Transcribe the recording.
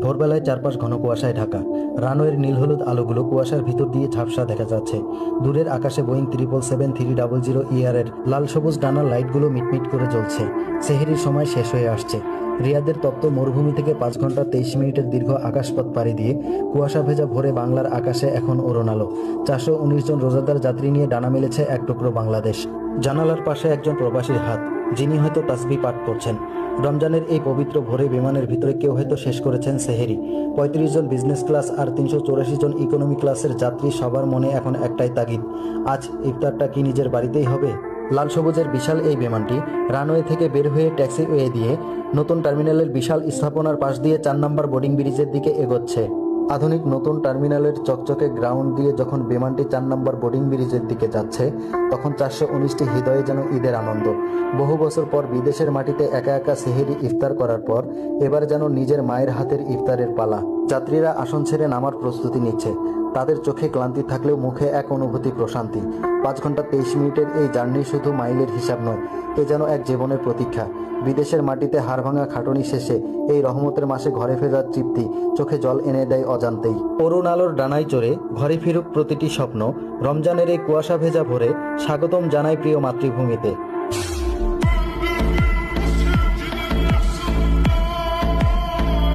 ভোরবেলায় চারপাশ ঘন কুয়াশায় ঢাকা। রানওয়ের নীল হলুদ আলোগুলো কুয়াশার ভিতর দিয়ে ঝাপসা দেখা যাচ্ছে। দূরের আকাশে বোয়িং 777-300 এর লাল সবুজ ডানার লাইটগুলো মিটমিট করে জ্বলছে। সেহরির সময় শেষ হয়ে আসছে। রিয়াদের তপ্ত মরুভূমি থেকে 5 ঘন্টা 23 মিনিটের দীর্ঘ আকাশপথ পাড়ি দিয়ে কুয়াশা ভেজা ভোরে বাংলার আকাশে এখন অরুণ আলো। 419 জন রোজাদার যাত্রী নিয়ে ডানা মেলেছে এক টুকরো বাংলাদেশ। জানালার পাশে একজন প্রবাসীর হাত, যিনি হয়তো তাসবিহ পাঠ করছেন। রমজানের এই পবিত্র ভোরে বিমানের ভিতরে কেউ হয়তো শেষ করেছেন সেহেরি। 35 জন বিজনেস ক্লাস আর 384 জন ইকোনমি ক্লাসের যাত্রী, সবার মনে এখন একটাই তাগিদ, আজ ইফতারটা কি নিজের বাড়িতেই হবে? লাল সবুজের বিশাল এই বিমানটি রানওয়ে থেকে বের হয়ে ট্যাক্সিওয়ে দিয়ে নতুন টার্মিনালের বিশাল স্থাপনার পাশ দিয়ে 4 নম্বর বোর্ডিং ব্রিজের দিকে এগোচ্ছে। আধুনিক নতুন টার্মিনালের চকচকে গ্রাউন্ড দিয়ে যখন বিমানটি 4 নম্বর বোর্ডিং ব্রিজের দিকে যাচ্ছে, তখন 419টি হৃদয়ে যেন ঈদের আনন্দ। বহু বছর পর বিদেশের মাটিতে একা একা সেহেরি ইফতার করার পর এবার যেন নিজের মায়ের হাতের ইফতারের পালা। যাত্রীরা আসন ছেড়ে নামার প্রস্তুতি নিচ্ছে। তাদের চোখে ক্লান্তি থাকলেও মুখে এক অনুভূতি, প্রশান্তি। 5 ঘন্টা 23 মিনিটের এই জার্নি শুধু মাইলের হিসাব নয়, এ যেন এক জীবনের প্রতীক্ষা। বিদেশের মাটিতে হাড়ভাঙা খাটুনি শেষে এই রহমতের মাসে ঘরে ফেরার তৃপ্তি চোখে জল এনে দেয় অজান্তেই। অরুণ আলোর ডানায় চড়ে ঘরে ফিরুক প্রতিটি স্বপ্ন। রমজানের এই কুয়াশা ভেজা ভোরে স্বাগতম জানাই প্রিয় মাতৃভূমিতে।